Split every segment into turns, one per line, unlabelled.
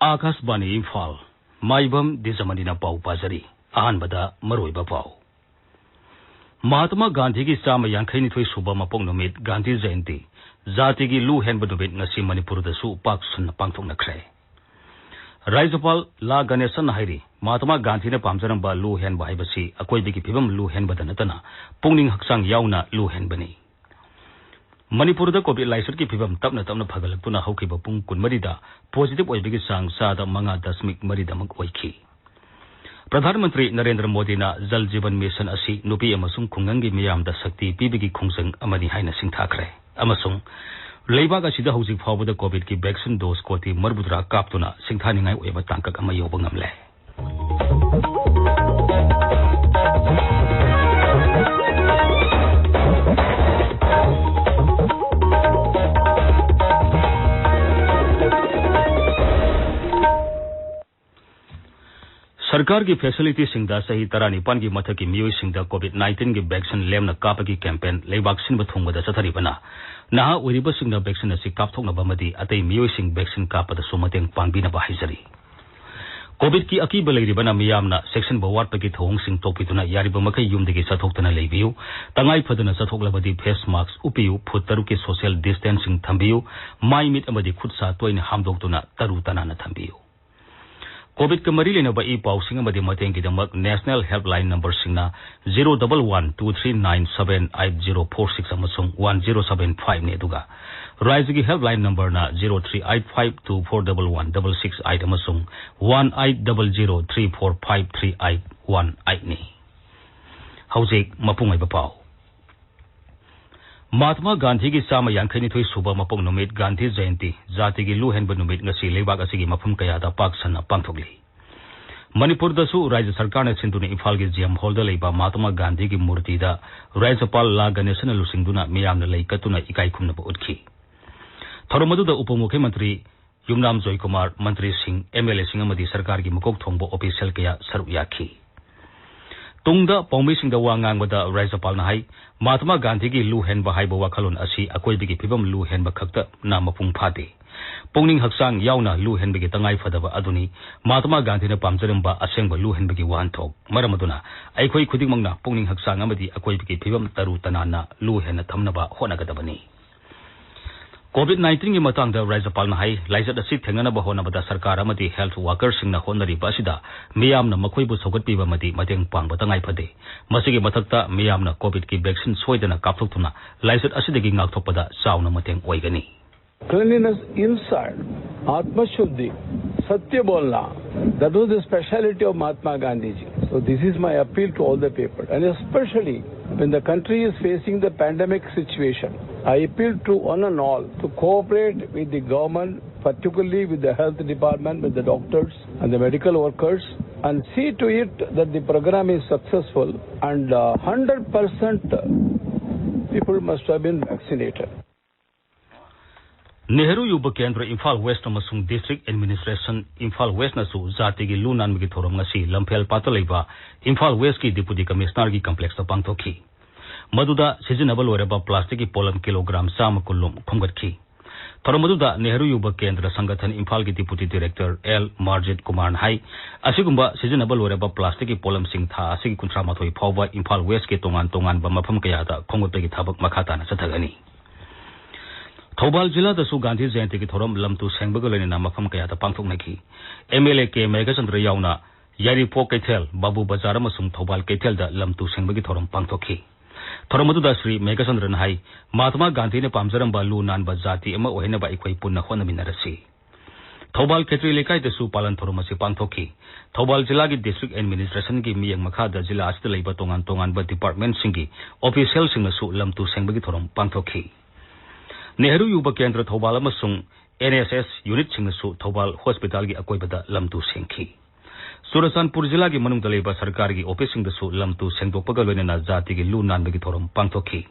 आकाशवाणी इम्फाल माइबम दिजमनिना पाउ पाजरी अहानबदा मरोइबा पाउ महात्मा गांधी की चाम यांखैनिथोई सुबा मपोंग नुमित गांधी जयंती जाति की लू हेनब नुमित ngasi मणिपुरदसु पाक सुन पांगथोकनख्रे राज्यपाल ला गणेशन हाइरी महात्मा गांधी ने पामजरंबा लू हेनब हाइबसी अकोइबगी फिबम लू हेनबद नतना पुंगनिंग हक्सांग याउना लू हेनबनी मणिपुरद कोविड लाइसर की फिबम तपना तपना फगलक्तुना हौकिबा पुंग कुनमरिदा पॉजिटिव ओइबगी सांग सादा मंगा दशमिक मरिदमक ओइखी प्रधानमंत्री नरेंद्र मोदी ना जल जीवन मिशन असी नुपी अमसुंग खुंगंगी मियामदा शक्ति पीबगी खुंजंग अमनी हाइना सिंगथाखरे अमसुंग लेबाग असिदा हौजिक फावबदा कोविड की वैक्सीन डोज कोटी मरबुद्रा कापतुना सिंगथानिंगाई ओइबा तांकक अमा योबा ngamle सरकार की फैसिलिटी सिंगदा सही तरानिपान की मथक की मियोई सिंगदा कोविड-19 की वैक्सीन लेमना कापगी कैंपेन लेबाक्सिन बथुंगदा चथरिबना नहा ओरिबा सिंगदा वैक्सीन असि कापथोकनबमदी अतै मियोई सिंग वैक्सीन कापदा सुमतेंग पांगबिनबा हाइजरी कोविड की अकीब लेरिबना मियामना सेक्शन बवाटपगी थोंग सिंग तोपितुना यारिबा मखै युमदगी चथोक्तना लेबियु तंगाई फदना चथोक्लबदी फेस मास्क उपियु फुट तरुक की सोशल डिस्टेंसिंग थंबियु माई मिट अमदी खुदसा तोइना हामदोक्तुना तरु तनाना थंबियु कोविड के मरी लेनब ई पाउसिंग अमदी मतेंगिदमक नेशनल हेल्पलाइन नंबर सिंगना 01123978046 अमसुंग 1075 ने दुगा राज्य की हेल्पलाइन नंबर ना 0385241168 अमसुंग 180034533818 ने हौजिक मपुंगैबा पाउ महात्मा गांधी की चाम यांखैनिथोई सुबा मपोंग नुमित गांधी जयंती जाति की लू हेनब नुमित ngasi लेबाग असिगी मफम कयादा पाक सन्ना पांगथोकली मणिपुरदसु राज्य सरकार ने सिंधुना इम्फाल की जीएम हॉल लेबा महात्मा गांधी की मूर्ति दा राज्यपाल ला गणेशन लुसिंगदुना मियामना लेकतुना इकाई खुमनब उठकी थोरमदुदा उपमुख्यमंत्री युमनाम जयकुमार मंत्री सिंह एमएलए सिंह अमदी सरकार की मुकोक थोंबो ऑफिशियल कया सरुक याखी तुंगदा पौमीसिंगदा वा ngangbada राज्यपाल नाहाई महात्मा गांधी की लू हेनबा हाइबा वाखलोन असि अकोइबगी फिबम लू हेनबा खक्ता ना मपुंग फादे पुंगनिंग हक्सांग याउना लू हेनबगी तंगाई फदबा अदुनी महात्मा गांधी ने पामजरंबा असेंबा लू हेनबगी वाहनथोक मरमदुना अइखोइ खुदिंगमंगना पुंगनिंग हक्सांग अमदी अकोइबगी फिबम तरु तनाना लू हेन थमनबा होनगदबनी कोविड-19 की मतंगदा राज्यपाल नाहाई लाइजत असि थेंगनबा होनबदा सरकार अमदी हेल्थ वर्कर्स सिंगना होनरिबा असिदा मियामना मखोइबु सौगतपिबा मदी मतेंग पांगबा तंगाई फदे मसिगी मथक्ता मियामना कोविड की वैक्सीन सोइदना कापथोक्तुना लाइजत असिदगी ngakthokpada चाउना मतेंग ओइगनी
Cleanliness inside, Atma Shuddhi, Satya Bolna, that was the speciality of Mahatma Gandhi ji. So this is my appeal to all the people, and especially when the country is facing the pandemic situation, I appeal to one and all to cooperate with the government, particularly with the health department, with the doctors and the medical workers, and see to it that the program is successful and 100% people must have been vaccinated.
Nehru Yuva Kendra Imphal West अमसुंग district administration Imphal West नसु जाति की लू नानबगी थोरम ngasi लमफेल पातलैबा Imphal West की डिप्यूटी कमिश्नर की कॉम्प्लेक्स पांगथोखी मदुदा सिजनबल ओरेबा प्लास्टिक की पोलम किलोग्राम 100 कुलुम खुमगतखी थोरमदुदा नेहरू युवा केंद्र संगठन इम्फाल की deputy director L Marjit Kumar हाई असिगुंबा सिजनबल ओरेबा प्लास्टिक की पोलम सिंग था असिगी 38 फावबा इम्फाल वेस्ट के तोंगान तोंगान बा मफम कयादा खोंगतपगी थाबक मखाताना चथगनी थौबाल जिला दसु गांधी जयंती की थोरम लमतु सेंबग लेना मफम कयादा पांगथोकनखी एमएलए के मेघचंद्र याउना यारिपो कैथेल बाबू बाजार अमसुंग थौबाल कैथेल दा लमतु सेंबगी थोरम पांगथोखी थोरमदुदा श्री मेघचंद्र नाहाई महात्मा गांधी ने पामजरंबा लू नानबा जाति अमा ओहेनबा इखोइ पुन्ना होनमिनरसी थौबाल खेत्री लेकाई दसु पालन थोरम असि पांगथोखी थौबाल जिला की डिस्ट्रिक्ट एडमिनिस्ट्रेशन की मियंग मखादा जिला असिदा लैबा तोंगान तोंगानबा डिपार्टमेंट सिंगी ऑफिशियल सिंगसु लमतु सेंबगी थोरम पांगथोखी नेहरू युवा केंद्र थौबाल अमसुंग एनएसएस यूनिट सिंगसु थौबाल हॉस्पिटल की अकोइबदा लमतु सेंखी चुरचांदपुर जिला की मनुंग दलेबा सरकार की ऑफिस सिंगसु लमतु सेंदोकपगा लोइना जाति की लू नानबगी थोरम पांगथोखी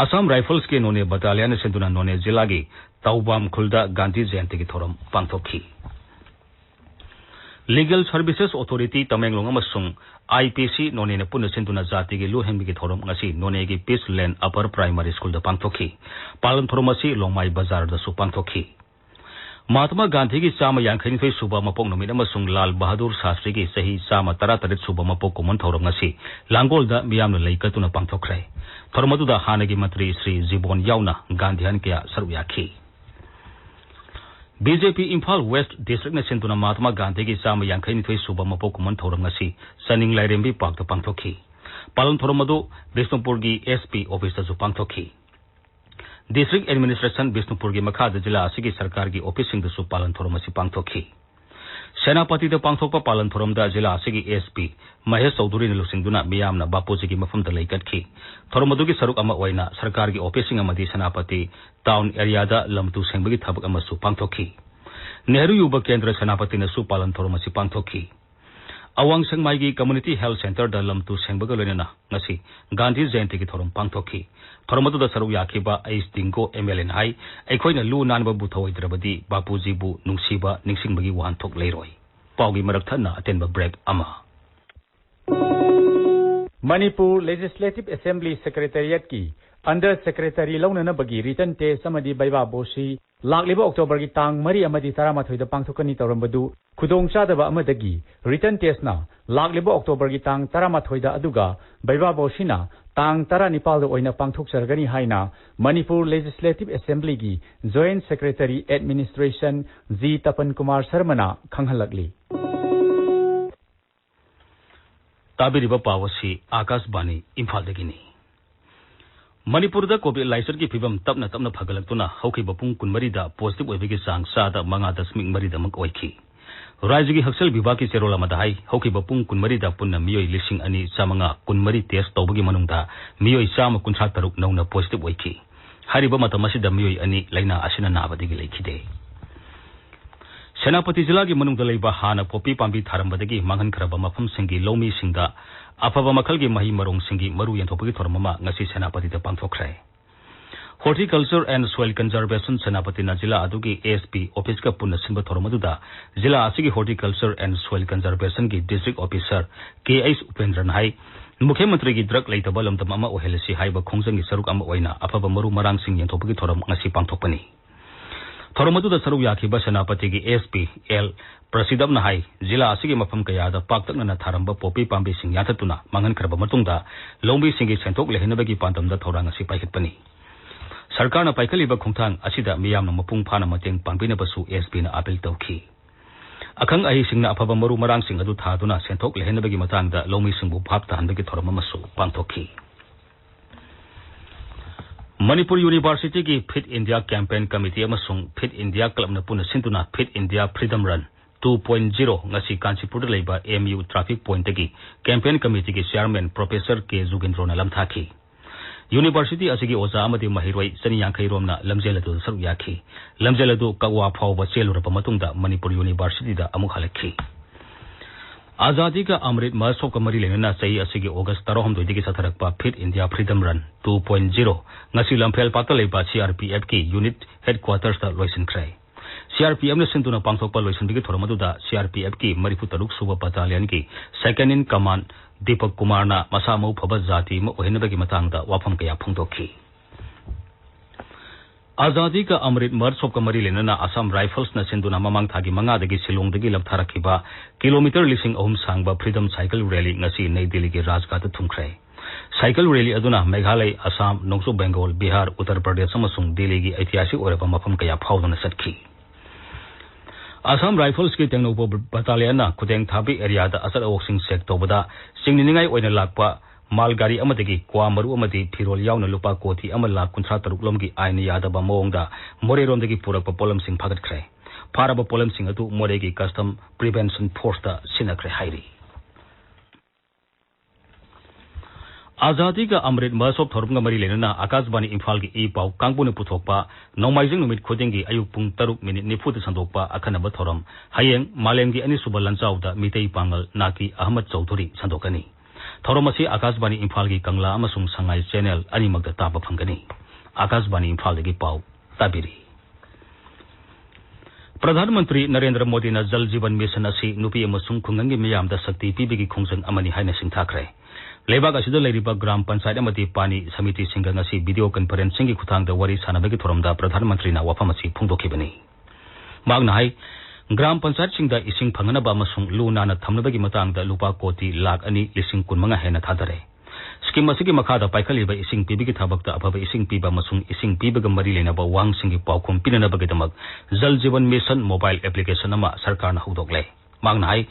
असम राइफल्स के नोने बटालियन सेंदुना नोने जिला की तौबाम खुलदा गांधी जयंती की थोरम पांगथोखी लीगल सर्विसेज अथॉरिटी तमेंगलोंग अमसुंग आईपीसी नोने ने पुनः सिंधुना जाति की लू हेनबगी थोरम ngasi नोने की Peace Land upper primary school दा पांगथोखी पालन थोरम असि लोंगमाई बाजार दसु पांगथोखी महात्मा गांधी की चामा यांखैनिथोई सुबा मपोक नुमित अमसुंग लाल बहादुर शास्त्री की सही चामा 13 सुबा मपोक कुमन थौरम ngasi लांगोलदा मियामना लैकतुना पांगथोखरै थौरमदुदा हानगी मंत्री श्री जीबोन याउना गांधीयन क्या सरुप याखी बीजेपी इम्फाल वेस्ट डिस्ट्रिक्ट ने सिंतुना महात्मा गांधी की चामा यांखैनिथोई सुबा मपोक कुमन थौरम ngasi सनिंग लाइरेंबी पाकता पांगथोखी पालन थौरमदु बिष्णुपुर की एसपी ऑफिस तजु पांगथोखी डिस्ट्रिक्ट एडमिनिस्ट्रेशन बिष्णुपुर की मखाद जिला असिगी सरकार की ऑफिस सिंगदसु पालन थौरम असि पांगथोखी सेनापति द पांगथोकपा पालन थौरमदा जिला असिगी एसपी महेश चौधरी ने लुसिंगदुना मियामना बापूजी की मफमदा लैकटखी थौरमदुगी सरुक अमा ओइना सरकार की ऑफिस सिंग अमदी सेनापति टाउन एरियादा लमतु सेंबगी थबक अमसु पांगथोखी नेहरू युवा केंद्र सेनापति नसु पालन थौरम असि पांगथोखी अवांग सेंगमाई की कम्युनिटी हेल्थ सेंटर द लमतु सेंबगा लोइना ngasi गांधी जयंती की थौरम पांगथोखी थौरमदुदा सरुक याखिबा एस दिंगो एमएलएन हाई अखोइना लु नानबा बुथौइद्रबदी बापूजीबु नुंसीबा निंगसिंगबगी वाहनथोक लेरोय पाउगी मरकथना अटेनबा ब्रेक अमा
मणिपुर लेजिस्लेटिव असेंबली सेक्रेटेरिएट की अंडर सेक्रेटरी लौननबगी रिटर्न टेस्ट अमदी बैबा बोसी लाखलिबा अक्टोबर की तांग मरी अमदी 13 दा पांगथोकनी तौरमबदु खुदोंग चादबा अमदगी रिटर्न टेस्ट ना लाखलिबा अक्टोबर की तांग 13 दा अदुगा बैबा बोसीना तांग 19 दा ओइना पांगथोकसरगनी हाइना मणिपुर लेजिस्लेटिव असेंबली की जॉइंट सेक्रेटरी एडमिनिस्ट्रेशन जी तपन कुमार शर्मना खंगहलकली
ताबिरिबा पावसी आकाशवाणी इम्फालदगिनी मणिपुर दा कोविड लाइसर की फिबम तपना तपना फगलक्तुना हौखिबा पुंग 19 दा पॉजिटिव ओइबगी चांग सादा 5.3 दमक ओइखी राज्य की हक्सल विभाग की चेरोला मदाई हौखिबा पुंग 19 दा पुन्ना मियोई 2,219 टेस्ट तौबगी मनुंगदा मियोई 153 नौना पॉजिटिव ओइखी हरिबा मतमसिदा मियोई अनि लाइना असिना नाबदिगी लेखिदे सेनापति जिला की मनुंगदा लेबा हाना पोपी पांबी थारंबदगी मांगनखरबा मफम सिंगी लौमी सिंगदा अफबा मखल की मही मरोंग सिंगी मरु यंथोपगी थोरममा ngasi सेनापति दा पांगथोखरै हॉर्टिकल्चर एंड सॉइल कंजर्वेशन सेनापति ना जिला अदुगी एसपी ऑफिस का पुन्ना सिंबा थोरमदुदा जिला असिगी हॉर्टिकल्चर एंड सॉइल कंजर्वेशन की डिस्ट्रिक्ट ऑफिसर केएस उपेंद्रन हाई मुख्यमंत्री की ड्रग लेतबा लमदम अमा ओहेलसी हाइबा खोंजंगी सरुक अमा ओइना अफबा मरु मरांग सिंग यंथोपगी थोरम ngasi पांगथोकपनी थौरमदुदा सरुक याखिबा सेनापति की एसपी एल प्रसिदम हाई जिला असिगी मफम कयादा पाक्तकना थारंबा पोपी पांबी सिंग याथतुना मांगनखरबा मतुंगदा लौंबी सिंगी सेंथोक लेहनबगी पांदमदा थौरांग असि पाइखतपनी सरकारना पाइखलिबा खुंथांग असिदा मियामना मपुंग फाना मतेंग पांबिनबसु एसपी ना अपील तौखी अखंग अहि सिंगना अफबा मरु मरांग सिंग अदु थादुना सेंथोक लेहनबगी मतंगदा लौमी सिंगबु भाप ताहनबगी थौरम अमसु पांगथोखी मणिपुर यूनिवर्सिटी की फिट इंडिया कैंपेन कमिटी अमसुंग फिट इंडिया क्लब न पुन सिंतुना fit India freedom run 2.0 ngasi Kanchipur लेबा एमयू ट्रैफिक पॉइंट की कैंपेन कमिटी के chairman professor K Jugendro लमथाखी university असिगी ओजा अमदी महिरोई चनी यांखै रोमना लमजेलदु सरुक याखी लमजेलदु कवा फावबा चेलुरबा मतुंगदा मणिपुर यूनिवर्सिटी दा अमुक हलखी आजादी का अमृत महोत्सव का मरी लेना चाहिए असिगी अगस्त 13 की सथरकपा fit India freedom run 2.0 ngasi लम्फेल पाता लेबा सीआरपीएफ की यूनिट हेडक्वार्टर्स दा लोइसनख्रै सीआरपीएफ ने सिंधुना पांगथोकपा लोइसनबगी थोरमदुदा सीआरपीएफ की 43 सुबा बटालियन की second in command Deepak Kumar ना मसामौ फबा जाति म ओहिनबगी मतंगदा वाफम कया फुंगदोखी आजादी का अमृत महोत्सव का मरी लेना असम राइफल्स न सिंधुना ममांग थागी मंगादगी सिलोंगदगी लबथारखिबा किलोमीटर 3,000 सांगबा freedom cycle rally ngasi New Delhi के राजघाट थुंख्रै साइकिल रैली अदुना मेघालय असम नोंगसो बेंगोल बिहार उत्तर प्रदेश अमसुंग दिल्ली की ऐतिहासिक ओरबा मफम कया फावदुना सटखी असम राइफल्स की तेंगनोबो बटालियन ना खुदेंग थाबी एरिया दा असर ओक्सिंग सेक तोबदा सिंगनिंगाई ओइना लाकपा मालगाड़ी अमदगी क्वा मरु अमदी फिरोल यावना लुपा कोथी अमा लाख 53 लोमगी आइन यादबा मोंगदा मोरेरोमदगी पुरकपा पोलमसिंग फागतख्रै फारबा पोलमसिंग अदु मोरेगी कस्टम प्रिवेंशन फोर्स दा सिनख्रै हाइरी आजादी का अमृत महोत्सव थोरमगा मरी लेना आकाशवाणी इम्फाल की ई पाउ कांगपुन पुथोकपा नौमाइजिंग नुमित खुदिंगी अयुक पुंग 3:40 संदोकपा अखनबा थोरम हयेंग मालेमगी अनिसुबा लंचाउदा मितई पांगल नाकी अहमद चौधरी संदोकनी थोरम असि आकाशवाणी इम्फाल की कंगला अमसुंग संगाई चैनल अनिमगदा ताबा फंगनी आकाशवाणी इम्फाल की पाउ ताबिरी प्रधानमंत्री नरेंद्र मोदी ने जल जीवन मिशन असि नुपी अमसुंग खुंगंगी मियामदा शक्ति पीबगी खुंजंग अमनि हाइना सिंथाख्रै लेबाग असिदा लेरिबा ग्राम पंचायत अमदी पानी समिति सिंगा ngasi वीडियो कॉन्फ्रेंसिंग की खुथांगदा वरी सानबगी थोरमदा प्रधानमंत्री ना वाफम असि फुंदोखिबनी मांगना है ग्राम पंचायत सिंगदा इसिंग फंगनबा अमसुंग लू नाना थमनबगी मतंगदा लुपा कोटी लाख अनि लिसिंग कुनमंगा हेना थादरे स्कीम असिगी मखादा पाइखलिबा इसिंग पीबगी थाबकता अफबा इसिंग पीबा अमसुंग इसिंग पीबगा मरी लेनाबा वांगसिंगी पाउखुम पिननबगीदमक जल जीवन मिशन मोबाइल एप्लीकेशन अमा सरकारना हौदोकले मांगना है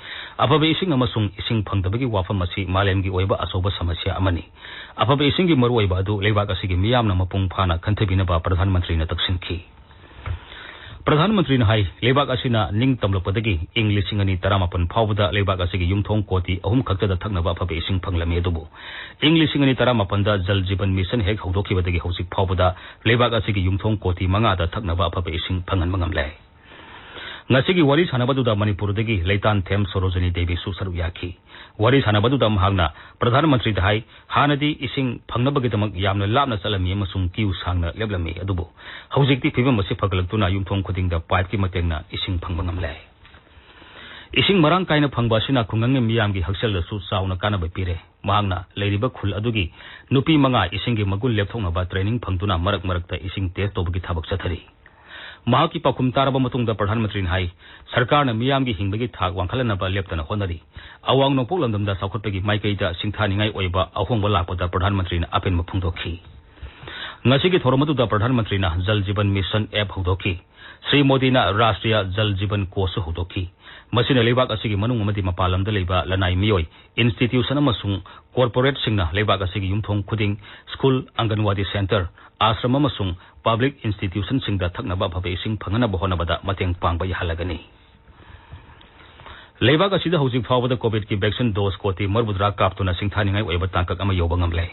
अफबा इसिंग अमसुंग इसिंग फंगदबगी वाफम असी मालेमगी ओइबा असोबा समस्या अमनी अफबा इसिंगी मरु ओइबा अदु लेबाक असिगी मियामना मपुंग फाना खंथबिनबा प्रधानमंत्री न तकसिनखी प्रधानमंत्री ने लेबाक असिना निंग तमलपदगी इंग लिसिंग अनि 18 फावदा लेबाक असिगी युमथोंग कोटी अहुम खक्तदा थक्नबा अफबा इसिंग फंगलमे अदुबु इंग लिसिंग अनि 18 दा जल जीवन मिशन हेक हौदोखिबदगी हौसिक फावदा लेबाक असिगी युमथोंग कोटी 5 दा थक्नबा अफबा इसिंग फंगन मंगमले ngasi wari sanabadu manipurdagi leitan them sorojini devi su saru yakhi wari sanabadu mahagna pradhan mantri dai hanadi ising phangnabagidamag yamna labna salami amasung kiu sangna leblami adubu haujikti phibam masi phagalaktuna yumthong khudingda pipe ki matengna ising phangbangamle ising marang kaina phangba sina khungang miyamgi haksal su sauna kanaba pire mahagna leiriba khul adugi nupi manga isinggi magul lepthongna ba training phangtuna marak marakta ising test tobagi thabak chathari महाकी पाकुम तारबा मतुंगदा प्रधानमंत्री ने high सरकार ने मियाम की हिंगबगी थाक वांखलनबा लेप्तना honorary अवांग नोपोक लमदमदा साखुटपगी माइकैदा सिंथानिंगाई ओइबा अहोंगबा लापदा प्रधानमंत्री ने open मफुंगदोखी ngasi थोरमदुदा प्रधानमंत्री ने जल जीवन मिशन ऐप हौदोखी श्री मोदी ने राष्ट्रीय जल जीवन कोष हौदोखी मसिन लेबाक असिगी मनुंग अमदि मपालमदा लेबा लनाई मियोय इंस्टीट्यूशन अमसुंग कॉर्पोरेट सिंगना लेबाक असिगी युमथोंग खुदिंग स्कूल अंगनवाड़ी सेंटर आश्रम अमसुंग पब्लिक इंस्टीट्यूशन सिंगदा थक्नबा भबे इसिंग फंगनबा होनबदा मतेंग पांगबा याहलगनी लेबाक असिदा हौजिक फावदा कोविड की वैक्सीन डोज कोटी मरबुद्रा कापतुना सिंथानिंगाई ओइबा तांकक अमा योबा ngamle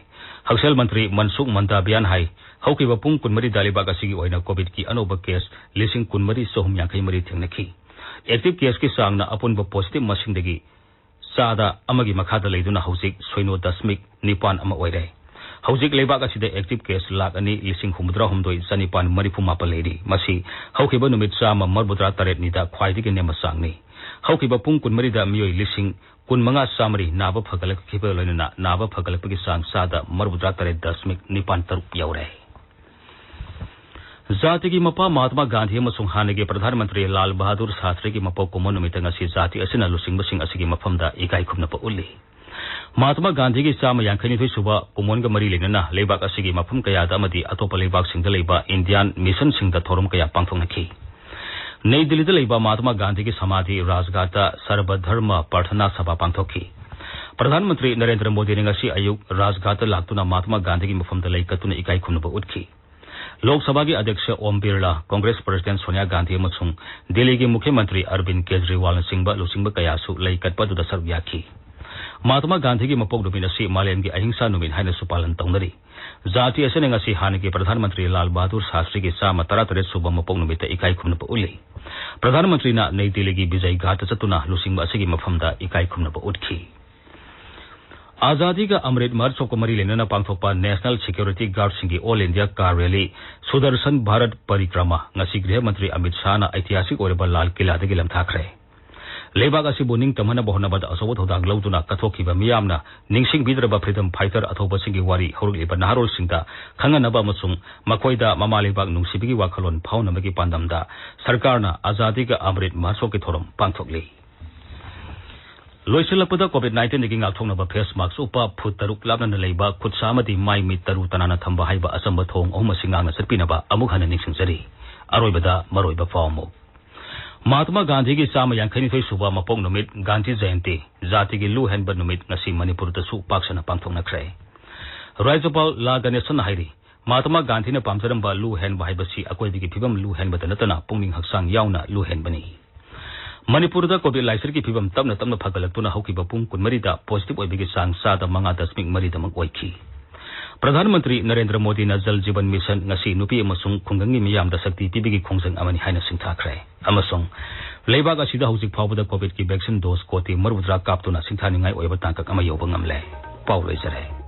हक्सेल मंत्री मनसुख मंदाबियान हाई हौकिबा पुंग कुनमरी दालिबाक असिगी ओइना कोविड की अनोबा केस लिसिंग कुनमरी सोहम यांखै मरी थेंगनखी एक्टिव केस की सांगना अपुनबा पॉजिटिव मसिंगदगी सादा अमगी मखादा लेदुना हौजिक 0.9 अमा ओइरे हौजिक लेबाक असिदा एक्टिव केस लाख अनि लिसिंग हुमद्रा हुमदोइ जनिपान मरिफु मापा लेरी मसी हौकिबा नुमित चामा मरबुद्रा तरेत निदा ख्वाइदिगी नेमा सांगनी हौकिबा पुंग कुनमरीदा मियोइ लिसिंग 15 सामरी नाबा फगलखिबा लोइना नाबा फगलपगी सांग सादा मरबुद्रा तरेत दशमिक निपान तरुप यौरे जाति की मपा महात्मा गांधी अमसुंग हानगे प्रधानमंत्री लाल बहादुर शास्त्री की मपो कुमो नुमितंग असि जाति असिना लुसिंगबसिंग असिगी मफमदा इकाई खुमनपा उल्ली महात्मा गांधी की चाम यांखैनिथोइ सुबा कुमोनगा मरी लेनना लेबाक असिगी मफम कयादा अमदि अतोप लेबाक सिंगदा लेबा इंडियन मिशन सिंगदा थोरम कया पांगथोंगखी नई दिल्ली लेबा महात्मा गांधी की समाधि राजघाटा सर्वधर्म प्रार्थना सभा पांगथोखी प्रधानमंत्री नरेंद्र मोदी ने ngasi अयुक राजघाटा लाक्तुना महात्मा गांधी की मफमदा लेकतुना इकाई खुमनपा उठखी लोकसभा के अध्यक्ष ओम बिरला कांग्रेस प्रेसिडेंट सोनिया गांधी अमसुंग दिल्ली के मुख्यमंत्री अरविंद केजरीवाल सिंबा लुसिंबा कयासु लेकतपदुदा सरु याखी महात्मा गांधी की मपोक नुमित असि मालेम की अहिंसा नुमित हाइनसु पालन तौनरी जाति असिने ngasi हानगे प्रधानमंत्री लाल बहादुर शास्त्री की चामा 33 सुबा मपोक नुमित इकाई खुमनपा उल्ली प्रधानमंत्री ना नई दिल्ली की विजय घाट चतुना लुसिंबा असिगी मफमदा इकाई खुमनपा उठखी आजादी का अमृत महोत्सव को मरी लेना पांगथोकपा नेशनल सिक्योरिटी गार्ड सिंह all India car rally Sudarshan Bharat Parikrama ngasi गृह मंत्री अमित शाह ना ऐतिहासिक ओरेबा लाल किला दगी लमथाखरे लेबाक असिबु निंग तमना बहनबद असोब थौदांग लौदुना कथोखिबा मियामना निंगसिंग बिद्रबा फ्रीडम फाइटर अथोबा सिंगी वारी हौरलिबा नाहारोल सिंगदा खंगनबा अमसुंग मखोइदा ममा लेबाक नुंसिबिगी वाखलोन फाउनबगी पांदमदा सरकारना आजादी का अमृत महोत्सव के थोरम पांगथोकली लोइसलपदा कोविड-19 दगी ngathongnaba फेस मास्क उप फुट तरुक लाबना लेबा खुदसा अमदि माइ मि तरु तनाना थंबा हाइबा असंब थोंग अहुम सिंगांगना सतपिनबा अमुक हन निंगसिंगजरी अरोइबदा मरोइबा फावमु महात्मा गांधी की चाम यांखैनिथोइ सुबा मपोक नुमित गांधी जयंती जाति की लू हेनबा नुमित ngasi मणिपुर दसु पाक्सना पांगथोंगनख्रे राज्यपाल ला गणेशन हाइरी महात्मा गांधी ने पामजरंबा लू हेनबा हाइबसी अकोइदिगी फिबम लू हेनबा नतना पुंगनिंग हक्सांग यावना लू हेनबनी मणिपुर कोविड लाइसर की फिबम तमना तमना फगलक्तुना हौकिबा पुंग कुनमरीदा पॉजिटिव ओइबिगी सांग सादा 5.2 ओइखी प्रधानमंत्री नरेंद्र मोदी ने जल जीवन मिशन ngasi नुपी अमसुंग खुंगंगी मियामदा शक्ति पिबिगी खोंजंग अमनि हाइना सिंथाखरे अमसुंग लेबाक असिदा हौजिक फावदा कोविड की वैक्सीन डोज कोटी मरबुद्रा कापतुना सिंथानिंगाई ओइबा तांकक अमा योबा ngamle पाउ लैजरे।